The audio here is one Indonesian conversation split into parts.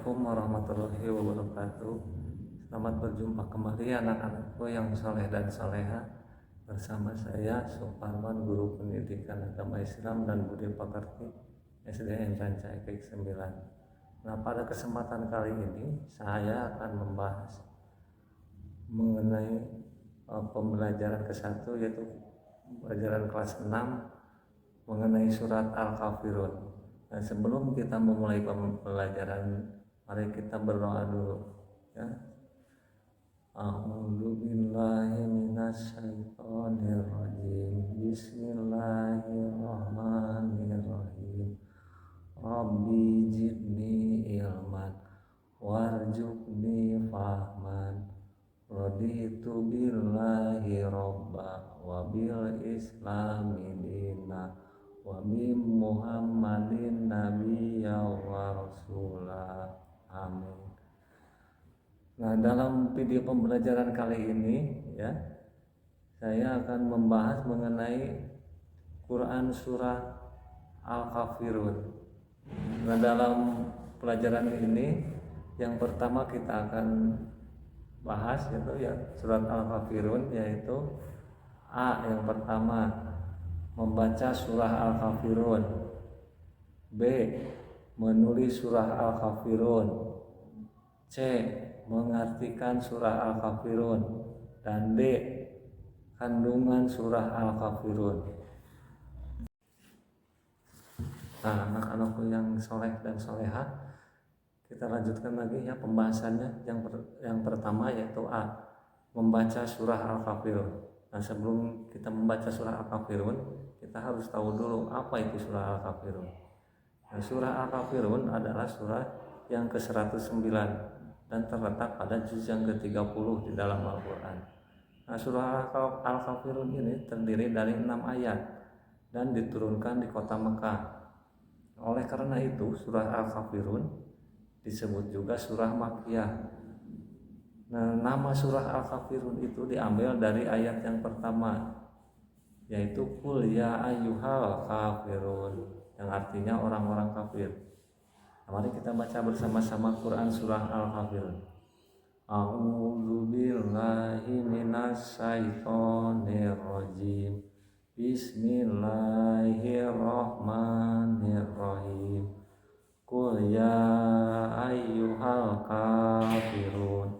Assalamualaikum warahmatullahi wabarakatuh. Selamat berjumpa kembali anak-anakku yang soleh dan soleha. Bersama saya Suparman, Guru Pendidikan Agama Islam dan Budi Pekerti SDN Ranca Ekek 9. Nah, pada kesempatan kali ini saya akan membahas mengenai pembelajaran ke-1, yaitu pembelajaran kelas 6 mengenai surat Al-Kafirun. Nah, sebelum kita memulai pembelajaran, mari kita berdoa dulu ya. A'udzu billahi minasyaitonir rajim. Bismillahirrahmanirrahim. Rabbi zidni ilman warzuqni fahman. Raditu billahi robba wa bil islami dina wa bi Muhammadin nabiyya wa rasulah. Amin. Nah, dalam video pembelajaran kali ini ya, saya akan membahas mengenai Quran surah Al-Kafirun. Nah, dalam pelajaran ini yang pertama kita akan bahas yaitu ya surat Al-Kafirun, yaitu A, yang pertama membaca surah Al-Kafirun. B, menulis surah Al-Kafirun. C, mengartikan surah Al-Kafirun. Dan D, kandungan surah Al-Kafirun. Nah, anak-anakku yang soleh dan soleha, kita lanjutkan lagi ya pembahasannya. Yang pertama yaitu A, membaca surah Al-Kafirun. Nah, sebelum kita membaca surah Al-Kafirun, kita harus tahu dulu apa itu surah Al-Kafirun. Nah, surah Al-Kafirun adalah surah yang ke-109 dan terletak pada juz yang ke-30 di dalam Al-Quran. Nah, surah Al-Kafirun ini terdiri dari 6 ayat dan diturunkan di kota Mekah. Oleh karena itu, surah Al-Kafirun disebut juga surah Makkiyah. Nah, nama surah Al-Kafirun itu diambil dari ayat yang pertama, yaitu Qul ya ayyuhal kafirun, yang artinya orang-orang kafir. Nah, mari kita baca bersama-sama Quran surah Al-Kafirun. A'udzu billahi minasyaitonir rajim. Bismillahirrahmanirrahim. Qul ya ayyuhal kafirun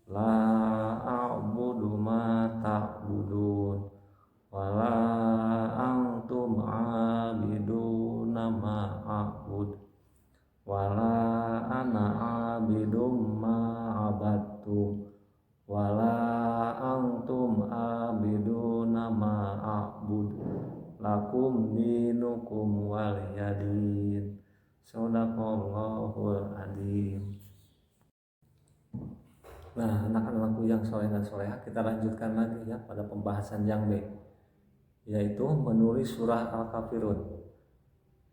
la a'budu ma ta'budun wa la antum 'abiduna ma a'bud wa la ana 'abidum ma 'abadtum wa la antum 'abiduna ma a'bud lakum dinukum waliyadin. Shadaqallahul adzim. Nah, anak-anakku yang soleh dan soleha, kita lanjutkan lagi ya pada pembahasan yang B, yaitu menulis surah Al-Kafirun.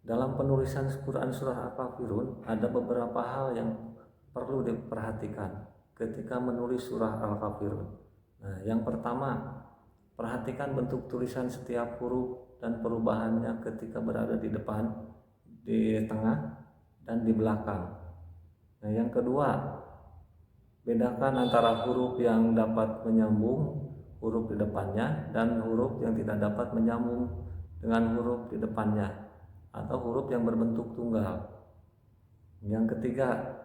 Dalam penulisan Quran surah Al-Kafirun ada beberapa hal yang perlu diperhatikan ketika menulis surah Al-Kafirun. Nah, yang pertama, perhatikan bentuk tulisan setiap huruf dan perubahannya ketika berada di depan, di tengah, dan di belakang. Nah, yang kedua, bedakan antara huruf yang dapat menyambung huruf di depannya dan huruf yang tidak dapat menyambung dengan huruf di depannya atau huruf yang berbentuk tunggal. Yang ketiga,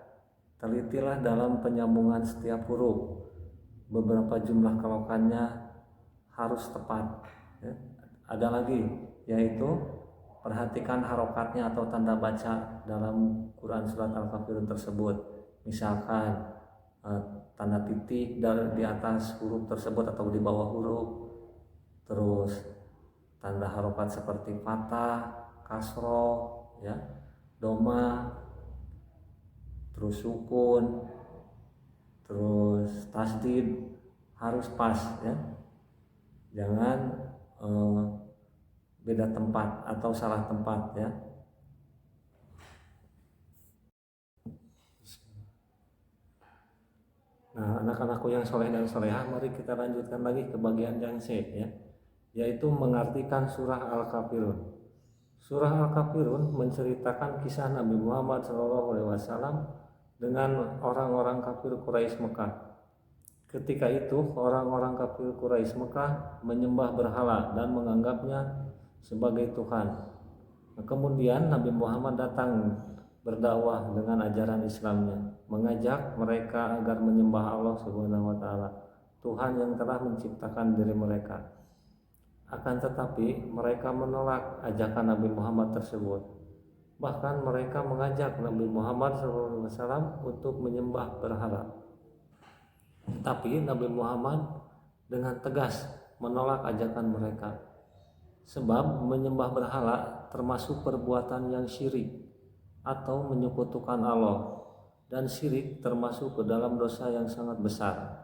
telitilah dalam penyambungan setiap huruf. Beberapa jumlah kelokannya harus tepat ya. Ada lagi, yaitu perhatikan harokatnya atau tanda baca dalam Quran surat Al-Kafirun tersebut. Misalkan tanda titik di atas huruf tersebut atau di bawah huruf, terus tanda harokat seperti fathah, kasroh, ya, doma, terus sukun, terus tasdid harus pas ya, jangan beda tempat atau salah tempat ya. Nah, anak-anakku yang soleh dan soleha, mari kita lanjutkan lagi ke bagian yang C ya, yaitu mengartikan surah Al-Kafirun. Surah Al-Kafirun menceritakan kisah Nabi Muhammad SAW dengan orang-orang kafir Quraisy Mekah. Ketika itu orang-orang kafir Quraisy Mekah menyembah berhala dan menganggapnya sebagai Tuhan. Kemudian Nabi Muhammad datang berdakwah dengan ajaran Islamnya, mengajak mereka agar menyembah Allah Subhanahu wa taala, Tuhan yang telah menciptakan diri mereka. Akan tetapi mereka menolak ajakan Nabi Muhammad tersebut. Bahkan mereka mengajak Nabi Muhammad SAW untuk menyembah berhala. Tapi Nabi Muhammad dengan tegas menolak ajakan mereka. Sebab menyembah berhala termasuk perbuatan yang syirik atau menyekutukan Allah, dan syirik termasuk ke dalam dosa yang sangat besar,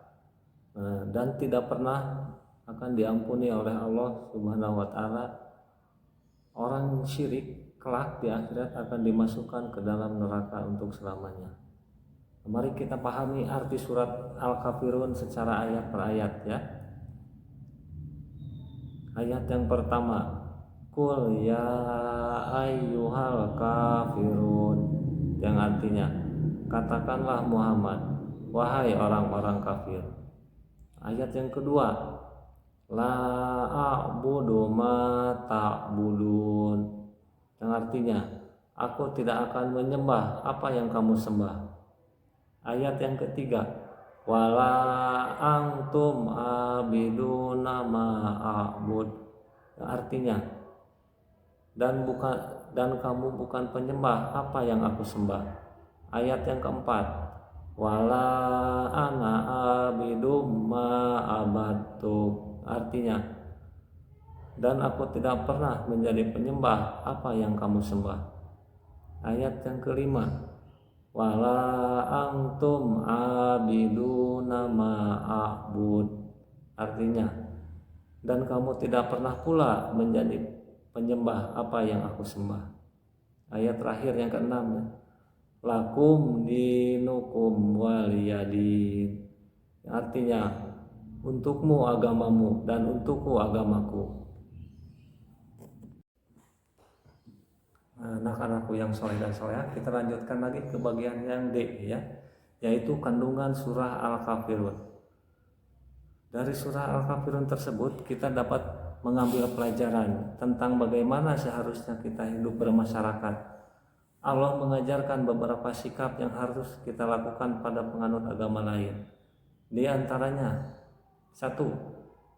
dan tidak pernah akan diampuni oleh Allah Subhanahu wa taala. Orang syirik kelak di akhirat akan dimasukkan ke dalam neraka untuk selamanya. Mari kita pahami arti surat Al-Kafirun secara ayat per ayat ya. Ayat yang pertama, Qul ya ayyuhal kafirun, yang artinya katakanlah Muhammad, wahai orang-orang kafir. Ayat yang kedua, la a'budu ma ta'budun, yang artinya aku tidak akan menyembah apa yang kamu sembah. Ayat yang ketiga, wala antum abiduna ma a'bud, yang artinya dan kamu bukan penyembah apa yang aku sembah. Ayat yang keempat, wala ana abidum ma abadtu, artinya dan aku tidak pernah menjadi penyembah apa yang kamu sembah. Ayat yang kelima, wala antum abiduna ma a'bud, artinya dan kamu tidak pernah pula menjadi penyembah apa yang aku sembah. Ayat terakhir yang keenam, lakum dinukum waliyadin, artinya untukmu agamamu dan untukku agamaku. Anak-anakku yang soleh dan solehah, kita lanjutkan lagi ke bagian yang D ya, yaitu kandungan surah Al-Kafirun. Dari surah Al-Kafirun tersebut kita dapat mengambil pelajaran tentang bagaimana seharusnya kita hidup bermasyarakat. Allah mengajarkan beberapa sikap yang harus kita lakukan pada penganut agama lain. Di antaranya, 1.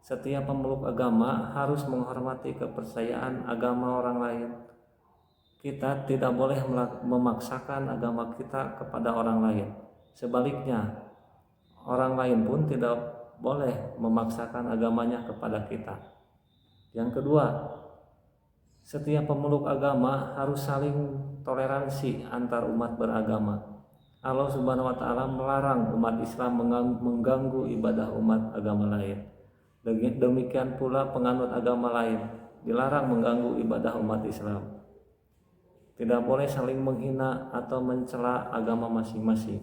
Setiap pemeluk agama harus menghormati kepercayaan agama orang lain. Kita tidak boleh memaksakan agama kita kepada orang lain. Sebaliknya, orang lain pun tidak boleh memaksakan agamanya kepada kita. Yang kedua, setiap pemeluk agama harus saling toleransi antar umat beragama. Allah Subhanahu wa taala melarang umat Islam mengganggu ibadah umat agama lain. Demikian pula penganut agama lain dilarang mengganggu ibadah umat Islam. Tidak boleh saling menghina atau mencela agama masing-masing.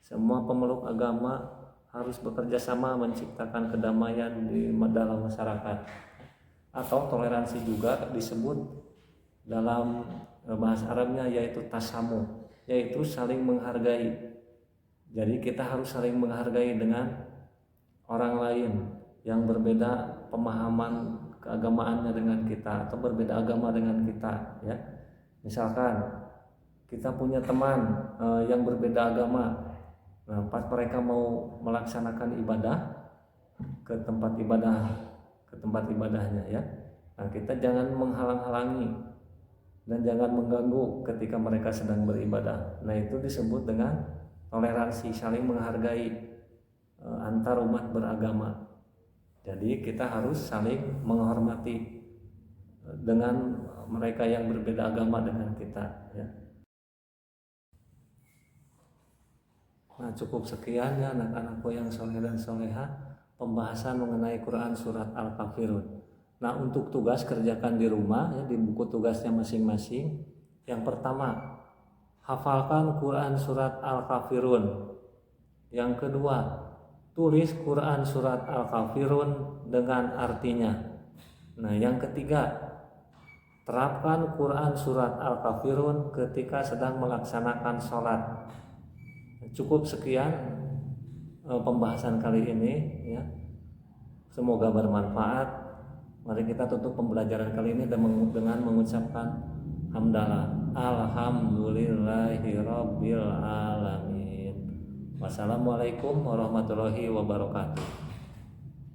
Semua pemeluk agama harus bekerja sama menciptakan kedamaian di dalam masyarakat. Atau toleransi juga disebut dalam bahasa Arabnya yaitu tasamu, yaitu saling menghargai. Jadi kita harus saling menghargai dengan orang lain yang berbeda pemahaman keagamaannya dengan kita atau berbeda agama dengan kita ya. Misalkan kita punya teman yang berbeda agama, nah, pas mereka mau melaksanakan ibadah ke tempat ibadahnya ya, nah kita jangan menghalang-halangi dan jangan mengganggu ketika mereka sedang beribadah. Nah itu disebut dengan toleransi, saling menghargai antar umat beragama. Jadi kita harus saling menghormati dengan mereka yang berbeda agama dengan kita ya. Nah cukup sekian ya anak-anakku yang soleh dan solehah, pembahasan mengenai Quran surat Al-Kafirun. Nah untuk tugas kerjakan di rumah ya, di buku tugasnya masing-masing. Yang pertama, hafalkan Quran surat Al-Kafirun. Yang kedua, tulis Quran surat Al-Kafirun dengan artinya. Nah yang ketiga, terapkan Quran surat Al-Kafirun ketika sedang melaksanakan sholat. Cukup sekian pembahasan kali ini ya. Semoga bermanfaat. Mari kita tutup pembelajaran kali ini dengan mengucapkan hamdalah, alhamdulillahirabbil alamin. Wassalamualaikum warahmatullahi wabarakatuh.